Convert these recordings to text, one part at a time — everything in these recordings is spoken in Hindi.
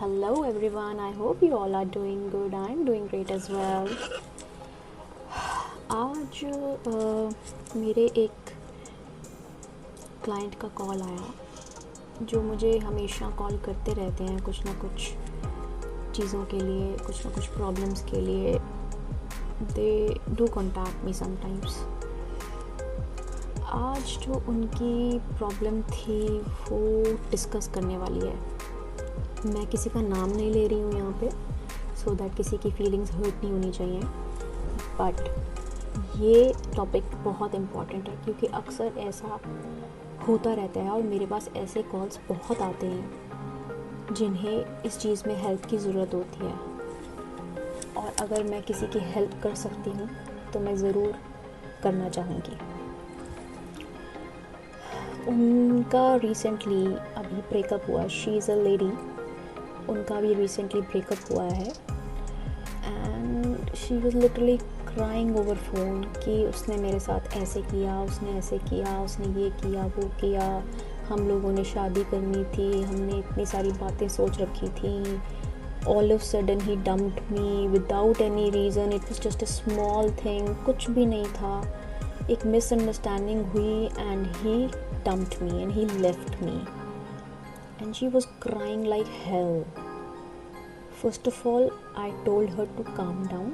Hello everyone, I hope you all are doing good. I'm doing great as well. आज मेरे एक क्लाइंट का कॉल आया जो मुझे हमेशा कॉल करते रहते हैं कुछ ना कुछ चीज़ों के लिए, कुछ ना कुछ प्रॉब्लम्स के लिए. They do contact me sometimes. आज जो उनकी प्रॉब्लम थी वो डिस्कस करने वाली है. मैं किसी का नाम नहीं ले रही हूँ यहाँ पे, सो दैट किसी की फीलिंग्स हर्ट नहीं होनी चाहिए. बट ये टॉपिक बहुत इम्पॉर्टेंट है क्योंकि अक्सर ऐसा होता रहता है और मेरे पास ऐसे कॉल्स बहुत आते हैं जिन्हें इस चीज़ में हेल्प की ज़रूरत होती है. और अगर मैं किसी की हेल्प कर सकती हूँ तो मैं ज़रूर करना चाहूँगी. उनका रिसेंटली अभी ब्रेकअप हुआ. She is a lady. उनका भी रिसेंटली ब्रेकअप हुआ है and she was literally crying over phone कि उसने मेरे साथ ऐसे किया, उसने ऐसे किया, उसने ये किया, वो किया, हम लोगों ने शादी करनी थी, हमने इतनी सारी बातें सोच रखी थी. All of sudden he dumped me without any reason. It was just a small thing, कुछ भी नहीं था. एक मिसअंडरस्टैंडिंग हुई and he dumped me and he left me. And she was crying like hell. First of all, I told her to calm down.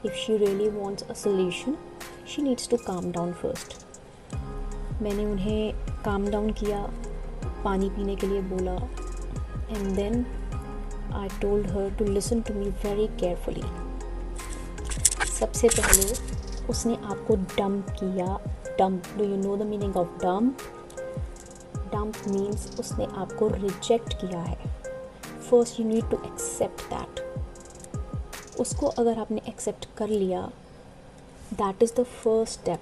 If she really wants a solution, she needs to calm down first. मैंने उन्हें calm down किया, पानी पीने के लिए बोला, and then I told her to listen to me very carefully. सबसे पहले उसने आपको dump किया. Dump. Do you know the meaning of dump? Dump means उसने आपको रिजेक्ट किया है. First you need to accept that. उसको अगर आपने एक्सेप्ट कर लिया, that is the first step.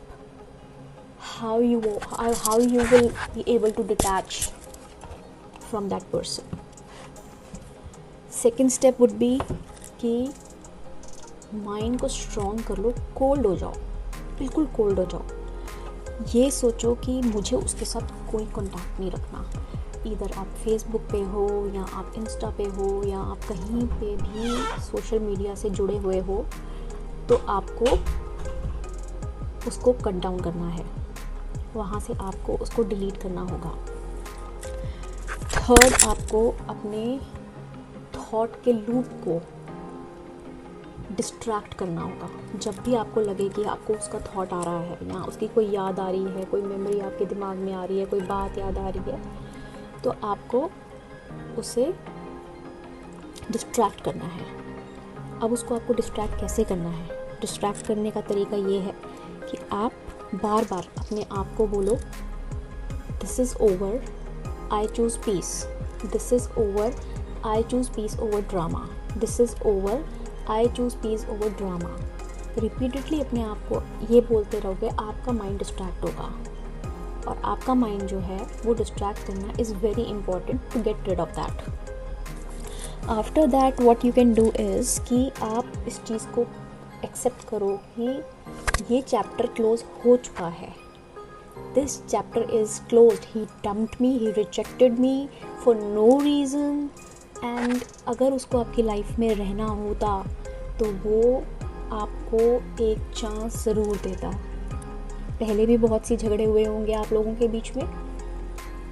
How you will be able to detach from that person. Second step would be कि माइंड को स्ट्रॉन्ग कर लो. कोल्ड हो जाओ, बिल्कुल कोल्ड हो जाओ. ये सोचो कि मुझे उसके साथ कोई कांटेक्ट नहीं रखना. इधर आप फेसबुक पे हो या आप इंस्टा पे हो या आप कहीं पे भी सोशल मीडिया से जुड़े हुए हो, तो आपको उसको कट डाउन करना है. वहाँ से आपको उसको डिलीट करना होगा. थर्ड, आपको अपने थॉट के लूप को डिस्ट्रैक्ट करना होगा. जब भी आपको लगे कि आपको उसका थॉट आ रहा है या उसकी कोई याद आ रही है, कोई मेमोरी आपके दिमाग में आ रही है, कोई बात याद आ रही है, तो आपको उसे डिस्ट्रैक्ट करना है. अब उसको आपको डिस्ट्रैक्ट कैसे करना है? डिस्ट्रैक्ट करने का तरीका ये है कि आप बार बार अपने आप को बोलो, this is over, I choose peace. This is over, I choose peace over drama. This is over, I choose peace over drama. Repeatedly अपने आप को ये बोलते रहोगे, आपका माइंड डिस्ट्रैक्ट होगा. और आपका माइंड जो है वो डिस्ट्रैक्ट करना is very important to get rid of that. After that what you can do is कि आप इस चीज़ को एक्सेप्ट करो कि ये चैप्टर क्लोज हो चुका है. This chapter is closed. He dumped me, he rejected me for no reason. And अगर उसको आपकी लाइफ में रहना होता तो वो आपको एक चांस ज़रूर देता. पहले भी बहुत सी झगड़े हुए होंगे आप लोगों के बीच में.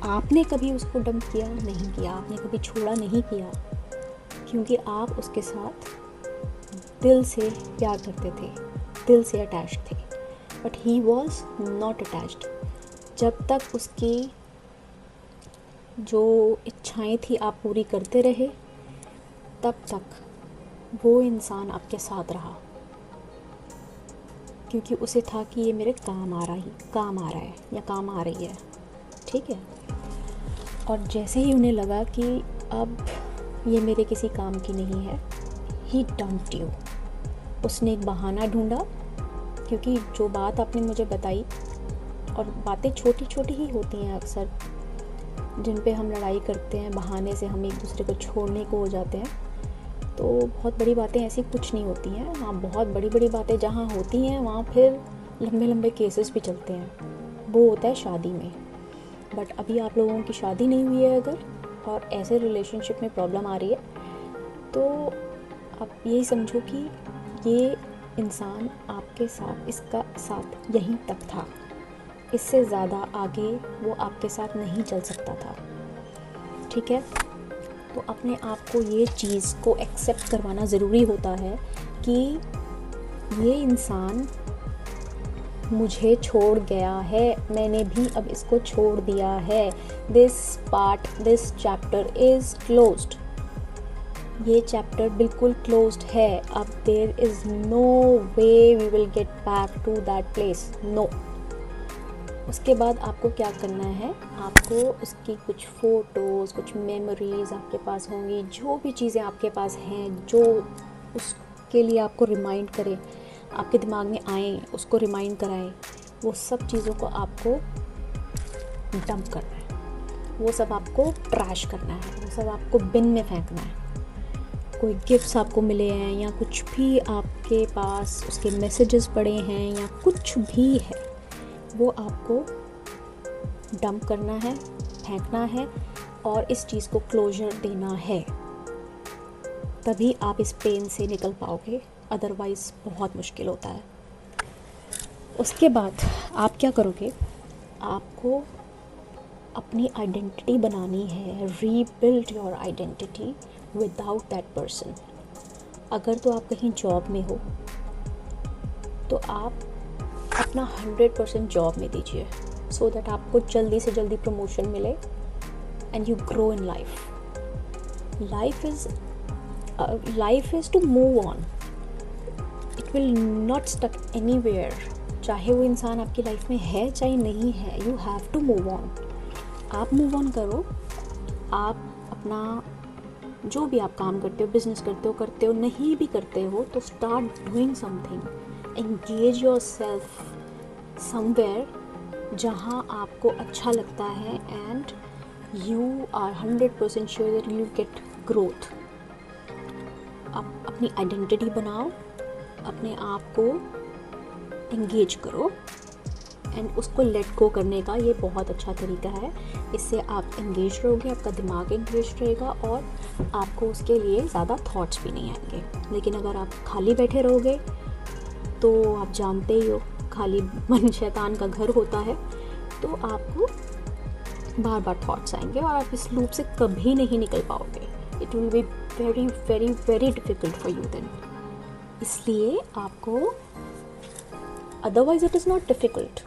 आपने कभी उसको डंप किया नहीं किया, आपने कभी छोड़ा नहीं किया, क्योंकि आप उसके साथ दिल से प्यार करते थे, दिल से अटैच्ड थे. But he was not attached. जब तक उसकी जो इच्छाएं थी आप पूरी करते रहे, तब तक वो इंसान आपके साथ रहा, क्योंकि उसे था कि ये मेरे काम आ रहा है या काम आ रही है. ठीक है. और जैसे ही उन्हें लगा कि अब ये मेरे किसी काम की नहीं है, ही डम्प्ड यू. उसने एक बहाना ढूंढा, क्योंकि जो बात आपने मुझे बताई, और बातें छोटी छोटी ही होती हैं अक्सर, जिन पे हम लड़ाई करते हैं, बहाने से हम एक दूसरे को छोड़ने को हो जाते हैं. तो बहुत बड़ी बातें ऐसी कुछ नहीं होती हैं. हाँ, बहुत बड़ी बड़ी बातें जहाँ होती हैं वहाँ फिर लंबे लंबे केसेस भी चलते हैं. वो होता है शादी में. बट अभी आप लोगों की शादी नहीं हुई है अगर, और ऐसे रिलेशनशिप में प्रॉब्लम आ रही है, तो आप यही समझो कि ये इंसान आपके साथ, इसका साथ यहीं तक था, इससे ज़्यादा आगे वो आपके साथ नहीं चल सकता था। ठीक है, तो अपने आप को ये चीज़ को एक्सेप्ट करवाना ज़रूरी होता है कि ये इंसान मुझे छोड़ गया है, मैंने भी अब इसको छोड़ दिया है। This chapter is closed. ये चैप्टर बिल्कुल क्लोज्ड है। अब there is no way we will get back to that place, no. उसके बाद आपको क्या करना है, आपको उसकी कुछ फ़ोटोज़, कुछ मेमोरीज़ आपके पास होंगी, जो भी चीज़ें आपके पास हैं जो उसके लिए आपको रिमाइंड करे, आपके दिमाग में आए, उसको रिमाइंड कराएं, वो सब चीज़ों को आपको डंप करना है, वो सब आपको ट्रैश करना है, वो सब आपको बिन में फेंकना है। कोई गिफ्ट्स आपको मिले हैं या कुछ भी आपके पास उसके मैसेजेस पड़े हैं या कुछ भी है, वो आपको डंप करना है, फेंकना है और इस चीज़ को क्लोजर देना है। तभी आप इस पेन से निकल पाओगे, अदरवाइज़ बहुत मुश्किल होता है। उसके बाद आप क्या करोगे, आपको अपनी आइडेंटिटी बनानी है, rebuild your identity without that person. अगर तो आप कहीं जॉब में हो तो आप अपना 100% जॉब में दीजिए, सो दैट आपको जल्दी से जल्दी प्रमोशन मिले and you grow in life. Life is to move on, it will not stuck anywhere. चाहे वो इंसान आपकी लाइफ में है चाहे नहीं है, you have to move on. आप मूव ऑन करो। आप अपना जो भी आप काम करते हो, बिजनेस करते हो, नहीं भी करते हो, तो start doing something, engage yourself somewhere जहाँ आपको अच्छा लगता है and you are 100% sure that you get growth. आप अपनी आइडेंटिटी बनाओ, अपने आप को एंगेज करो एंड उसको लेट गो करने का ये बहुत अच्छा तरीका है। इससे आप एंगेज रहोगे, आपका दिमाग एंगेज रहेगा और आपको उसके लिए ज़्यादा थॉट्स भी नहीं आएंगे। लेकिन अगर आप खाली बैठे रहोगे तो आप जानते ही हो, खाली मन शैतान का घर होता है, तो आपको बार बार थॉट्स आएंगे और आप इस लूप से कभी नहीं निकल पाओगे। It will be very very very difficult for you then. इसलिए आपको, otherwise it is not difficult.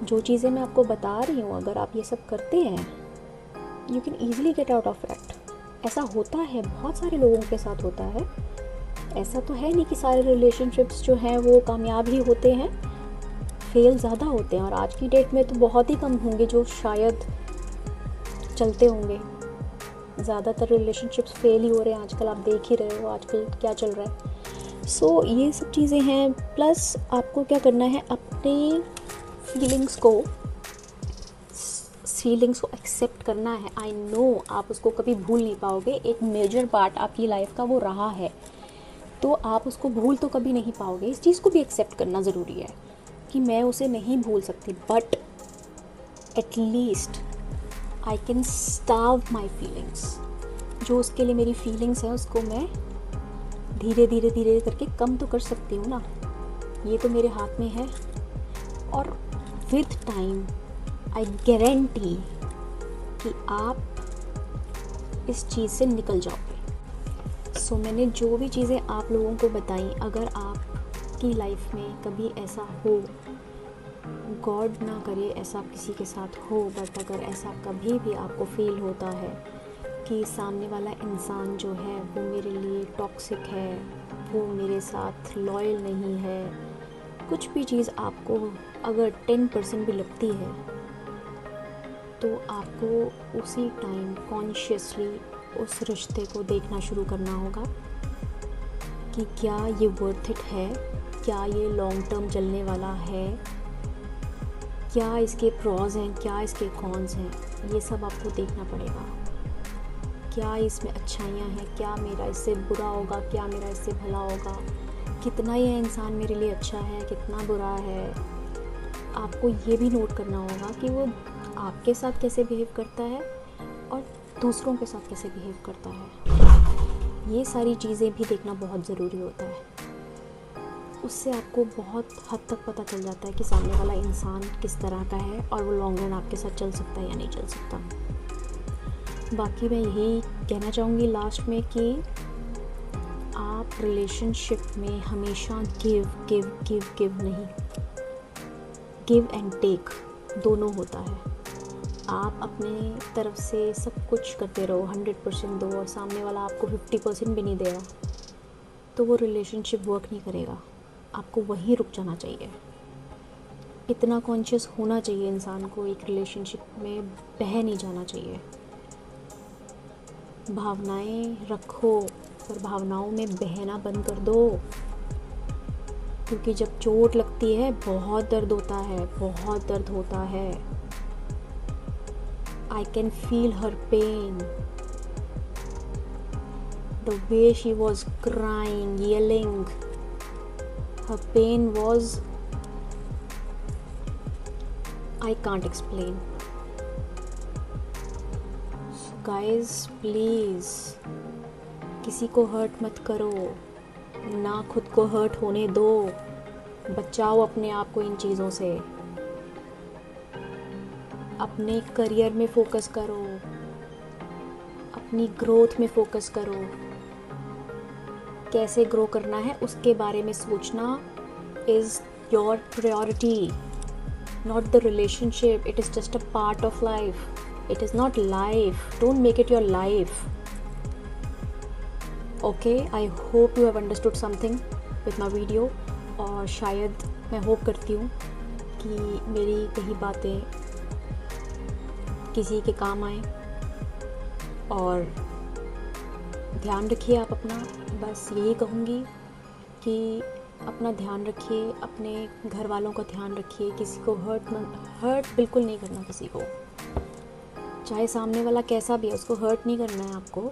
जो चीज़ें मैं आपको बता रही हूँ, अगर आप ये सब करते हैं, you can easily get out of it. ऐसा होता है, बहुत सारे लोगों के साथ होता है। ऐसा तो है नहीं कि सारे रिलेशनशिप्स जो हैं वो कामयाब ही होते हैं, फेल ज़्यादा होते हैं। और आज की डेट में तो बहुत ही कम होंगे जो शायद चलते होंगे। ज़्यादातर रिलेशनशिप्स फेल ही हो रहे हैं आजकल, आप देख ही रहे हो आजकल क्या चल रहा है। सो ये सब चीज़ें हैं। प्लस आपको क्या करना है, अपने फीलिंग्स को एक्सेप्ट करना है। आई नो आप उसको कभी भूल नहीं पाओगे, एक मेजर पार्ट आपकी लाइफ का वो रहा है, तो आप उसको भूल तो कभी नहीं पाओगे। इस चीज़ को भी एक्सेप्ट करना ज़रूरी है कि मैं उसे नहीं भूल सकती, but at least I can starve my feelings. जो उसके लिए मेरी फीलिंग्स हैं उसको मैं धीरे धीरे करके कम तो कर सकती हूँ ना, ये तो मेरे हाथ में है। और विद टाइम आई गारंटी कि आप इस चीज़ से निकल जाओगे। सो मैंने जो भी चीज़ें आप लोगों को बताई, अगर आपकी लाइफ में कभी ऐसा हो, गॉड ना करे ऐसा किसी के साथ हो, बट अगर ऐसा कभी भी आपको फील होता है कि सामने वाला इंसान जो है वो मेरे लिए टॉक्सिक है, वो मेरे साथ लॉयल नहीं है, कुछ भी चीज़ आपको अगर 10% भी लगती है, तो आपको उसी टाइम कॉन्शियसली उस रिश्ते को देखना शुरू करना होगा कि क्या ये वर्थ इट है, क्या ये लॉन्ग टर्म चलने वाला है, क्या इसके प्रॉज हैं, क्या इसके कॉन्स हैं, ये सब आपको देखना पड़ेगा। क्या इसमें अच्छाइयाँ हैं, क्या मेरा इससे बुरा होगा, क्या मेरा इससे भला होगा, कितना ये इंसान मेरे लिए अच्छा है, कितना बुरा है। आपको ये भी नोट करना होगा कि वो आपके साथ कैसे बिहेव करता है और दूसरों के साथ कैसे बिहेव करता है, ये सारी चीज़ें भी देखना बहुत ज़रूरी होता है। उससे आपको बहुत हद तक पता चल जाता है कि सामने वाला इंसान किस तरह का है और वो लॉन्ग रन आपके साथ चल सकता है या नहीं चल सकता। बाकी मैं यही कहना चाहूँगी लास्ट में कि आप रिलेशनशिप में हमेशा गिव नहीं, गिव एंड टेक दोनों होता है। आप अपने तरफ से सब कुछ करते रहो, 100% दो, और सामने वाला आपको 50% भी नहीं दे रहा, तो वो रिलेशनशिप वर्क नहीं करेगा। आपको वहीं रुक जाना चाहिए। इतना कॉन्शियस होना चाहिए इंसान को, एक रिलेशनशिप में बह नहीं जाना चाहिए। भावनाएं रखो, पर भावनाओं में बहना बंद कर दो, क्योंकि जब चोट लगती है बहुत दर्द होता है, बहुत दर्द होता है। I can feel her pain. The way she was crying, yelling. Her pain was, I can't explain. So guys, please, किसी को हर्ट मत करो, ना खुद को हर्ट होने दो। बचाओ अपने आप को इन चीज़ों से। अपने करियर में फोकस करो, अपनी ग्रोथ में फोकस करो। कैसे ग्रो करना है उसके बारे में सोचना is your priority, not the relationship. It is just a part of life. It is not life. Don't make it your life. Okay, I hope you have understood something with my video, और शायद मैं होप करती हूँ कि मेरी कई बातें किसी के काम आए। और ध्यान रखिए आप अपना, बस यही कहूँगी कि अपना ध्यान रखिए, अपने घर वालों का ध्यान रखिए। किसी को हर्ट बिल्कुल नहीं करना किसी को, चाहे सामने वाला कैसा भी है, उसको हर्ट नहीं करना है आपको।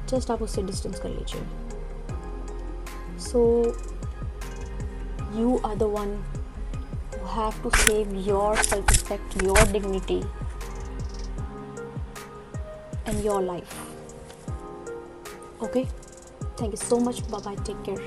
जस्ट आप उससे डिस्टेंस कर लीजिए। So you are the one who have to save your self respect, your dignity and your life. Okay, thank you so much. Bye bye, take care.